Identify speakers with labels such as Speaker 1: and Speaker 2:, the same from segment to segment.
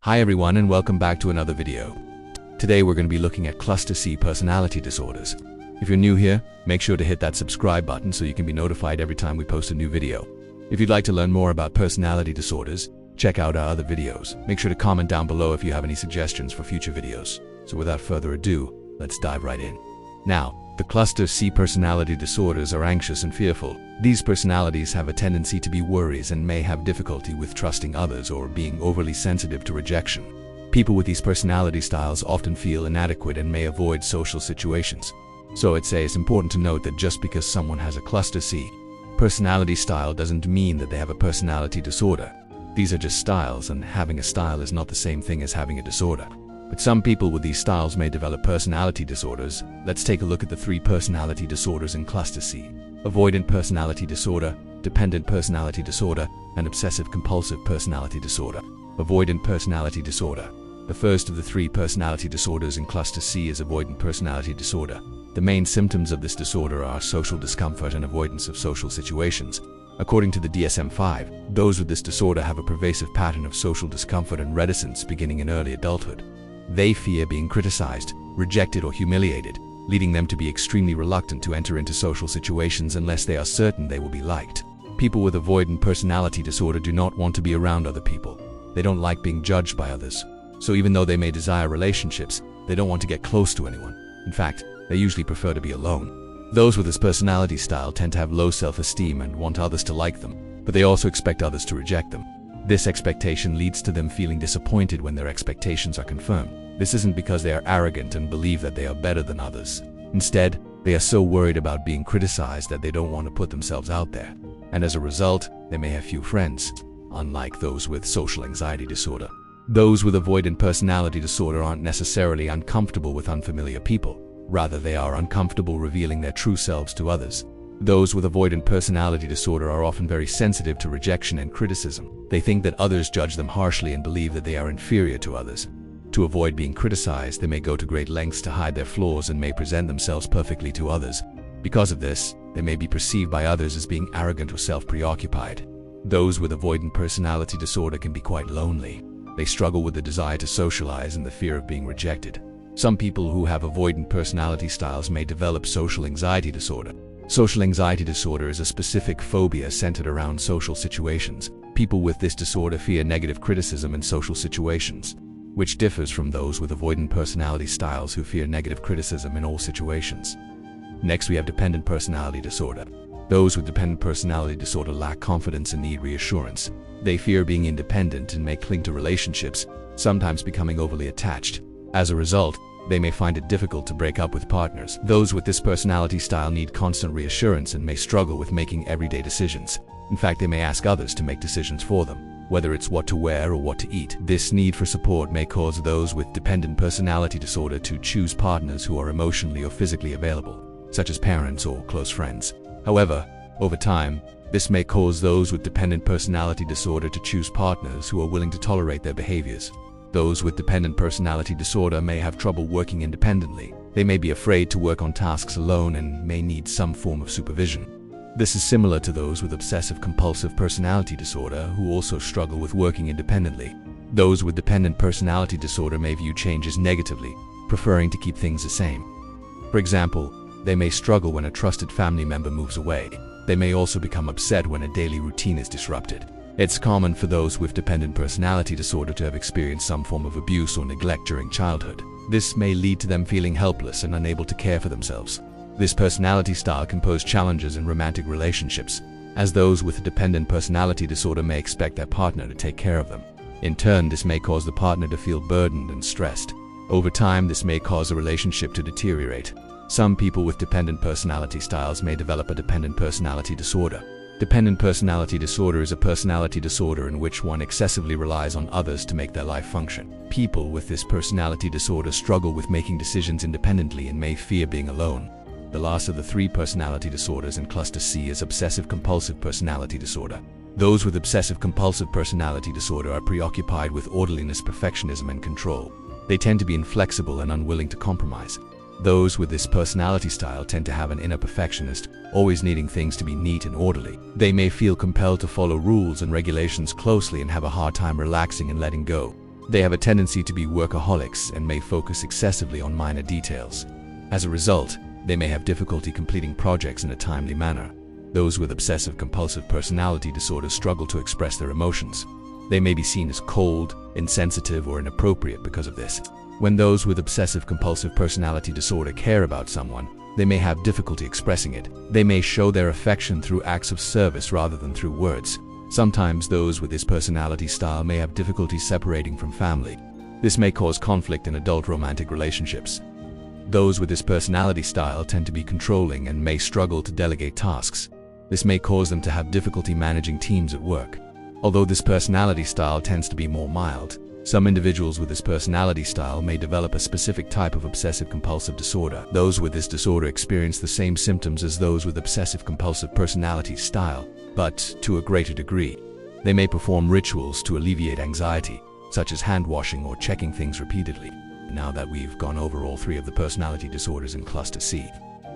Speaker 1: Hi everyone and welcome back to another video. Today we're going to be looking at cluster C personality disorders. If you're new here, make sure to hit that subscribe button so you can be notified every time we post a new video. If you'd like to learn more about personality disorders, check out our other videos. Make sure to comment down below if you have any suggestions for future videos. So without further ado, let's dive right in. Now, the cluster C personality disorders are anxious and fearful. These personalities have a tendency to be worries and may have difficulty with trusting others or being overly sensitive to rejection. People with these personality styles often feel inadequate and may avoid social situations. So it's important to note that just because someone has a cluster C personality style doesn't mean that they have a personality disorder. These are just styles, and having a style is not the same thing as having a disorder. But some people with these styles may develop personality disorders. Let's take a look at the 3 personality disorders in cluster C: Avoidant Personality Disorder, Dependent Personality Disorder, and Obsessive-Compulsive Personality Disorder. Avoidant Personality Disorder. The first of the 3 personality disorders in cluster C is Avoidant Personality Disorder. The main symptoms of this disorder are social discomfort and avoidance of social situations. According to the DSM-5, those with this disorder have a pervasive pattern of social discomfort and reticence beginning in early adulthood. They fear being criticized, rejected, or humiliated, leading them to be extremely reluctant to enter into social situations unless they are certain they will be liked. People with avoidant personality disorder do not want to be around other people. They don't like being judged by others. So even though they may desire relationships, they don't want to get close to anyone. In fact, they usually prefer to be alone. Those with this personality style tend to have low self-esteem and want others to like them, but they also expect others to reject them. This expectation leads to them feeling disappointed when their expectations are confirmed. This isn't because they are arrogant and believe that they are better than others. Instead, they are so worried about being criticized that they don't want to put themselves out there. And as a result, they may have few friends, unlike those with social anxiety disorder. Those with avoidant personality disorder aren't necessarily uncomfortable with unfamiliar people. Rather, they are uncomfortable revealing their true selves to others. Those with avoidant personality disorder are often very sensitive to rejection and criticism. They think that others judge them harshly and believe that they are inferior to others. To avoid being criticized, they may go to great lengths to hide their flaws and may present themselves perfectly to others. Because of this, they may be perceived by others as being arrogant or self-preoccupied. Those with avoidant personality disorder can be quite lonely. They struggle with the desire to socialize and the fear of being rejected. Some people who have avoidant personality styles may develop social anxiety disorder. Social anxiety disorder is a specific phobia centered around social situations. People with this disorder fear negative criticism in social situations, which differs from those with avoidant personality styles who fear negative criticism in all situations. Next, we have dependent personality disorder. Those with dependent personality disorder lack confidence and need reassurance. They fear being independent and may cling to relationships, sometimes becoming overly attached. As a result, they may find it difficult to break up with partners. Those with this personality style need constant reassurance and may struggle with making everyday decisions. In fact, they may ask others to make decisions for them, whether it's what to wear or what to eat. This need for support may cause those with dependent personality disorder to choose partners who are emotionally or physically available, such as parents or close friends. However, over time, this may cause those with dependent personality disorder to choose partners who are willing to tolerate their behaviors. Those with dependent personality disorder may have trouble working independently. They may be afraid to work on tasks alone and may need some form of supervision. This is similar to those with obsessive-compulsive personality disorder who also struggle with working independently. Those with dependent personality disorder may view changes negatively, preferring to keep things the same. For example, they may struggle when a trusted family member moves away. They may also become upset when a daily routine is disrupted. It's common for those with dependent personality disorder to have experienced some form of abuse or neglect during childhood. This may lead to them feeling helpless and unable to care for themselves. This personality style can pose challenges in romantic relationships, as those with dependent personality disorder may expect their partner to take care of them. In turn, this may cause the partner to feel burdened and stressed. Over time, this may cause a relationship to deteriorate. Some people with dependent personality styles may develop a dependent personality disorder. Dependent personality disorder is a personality disorder in which one excessively relies on others to make their life function. People with this personality disorder struggle with making decisions independently and may fear being alone. The last of the 3 personality disorders in cluster C is Obsessive-Compulsive Personality Disorder. Those with Obsessive-Compulsive Personality Disorder are preoccupied with orderliness, perfectionism, and control. They tend to be inflexible and unwilling to compromise. Those with this personality style tend to have an inner perfectionist, always needing things to be neat and orderly. They may feel compelled to follow rules and regulations closely and have a hard time relaxing and letting go. They have a tendency to be workaholics and may focus excessively on minor details. As a result, they may have difficulty completing projects in a timely manner. Those with obsessive-compulsive personality disorder struggle to express their emotions. They may be seen as cold, insensitive, or inappropriate because of this. When those with obsessive-compulsive personality disorder care about someone, they may have difficulty expressing it. They may show their affection through acts of service rather than through words. Sometimes those with this personality style may have difficulty separating from family. This may cause conflict in adult romantic relationships. Those with this personality style tend to be controlling and may struggle to delegate tasks. This may cause them to have difficulty managing teams at work. Although this personality style tends to be more mild, some individuals with this personality style may develop a specific type of obsessive-compulsive disorder. Those with this disorder experience the same symptoms as those with obsessive-compulsive personality style, but to a greater degree. They may perform rituals to alleviate anxiety, such as hand-washing or checking things repeatedly. Now that we've gone over all three of the personality disorders in Cluster C,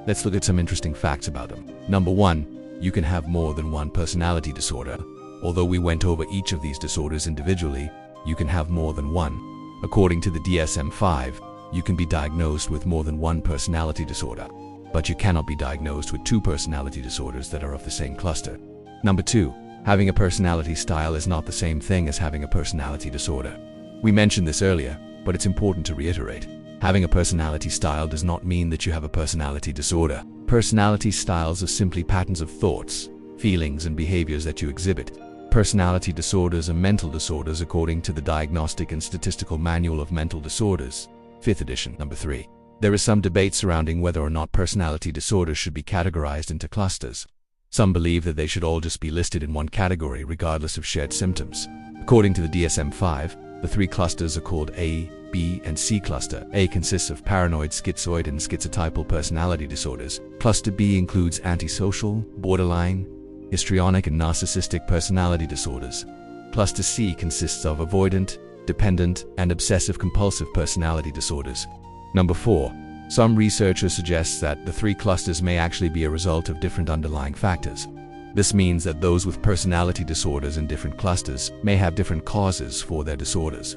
Speaker 1: let's look at some interesting facts about them. Number 1, you can have more than one personality disorder. Although we went over each of these disorders individually, you can have more than one. According to the DSM-5, you can be diagnosed with more than one personality disorder, but you cannot be diagnosed with two personality disorders that are of the same cluster. Number 2, having a personality style is not the same thing as having a personality disorder. We mentioned this earlier, but it's important to reiterate. Having a personality style does not mean that you have a personality disorder. Personality styles are simply patterns of thoughts, feelings, and behaviors that you exhibit. Personality disorders are mental disorders according to the Diagnostic and Statistical Manual of Mental Disorders, 5th edition. Number 3. There is some debate surrounding whether or not personality disorders should be categorized into clusters. Some believe that they should all just be listed in one category regardless of shared symptoms. According to the DSM-5, the three clusters are called A, B, and C cluster. A consists of paranoid, schizoid, and schizotypal personality disorders. Cluster B includes antisocial, borderline, histrionic, and narcissistic personality disorders. Cluster C consists of avoidant, dependent, and obsessive-compulsive personality disorders. Number 4. Some researchers suggest that the three clusters may actually be a result of different underlying factors. This means that those with personality disorders in different clusters may have different causes for their disorders.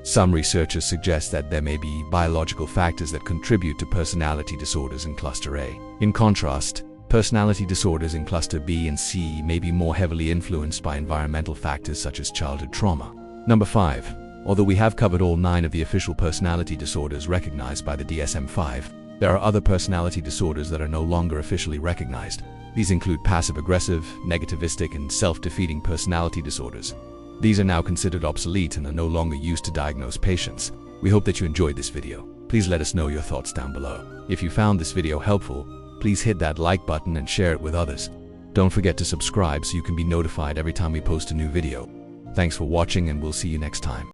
Speaker 1: Some researchers suggest that there may be biological factors that contribute to personality disorders in Cluster A. In contrast, personality disorders in Cluster B and C may be more heavily influenced by environmental factors such as childhood trauma. Number 5. Although we have covered all 9 of the official personality disorders recognized by the DSM-5, there are other personality disorders that are no longer officially recognized. These include passive-aggressive, negativistic, and self-defeating personality disorders. These are now considered obsolete and are no longer used to diagnose patients. We hope that you enjoyed this video. Please let us know your thoughts down below. If you found this video helpful, please hit that like button and share it with others. Don't forget to subscribe so you can be notified every time we post a new video. Thanks for watching, and we'll see you next time.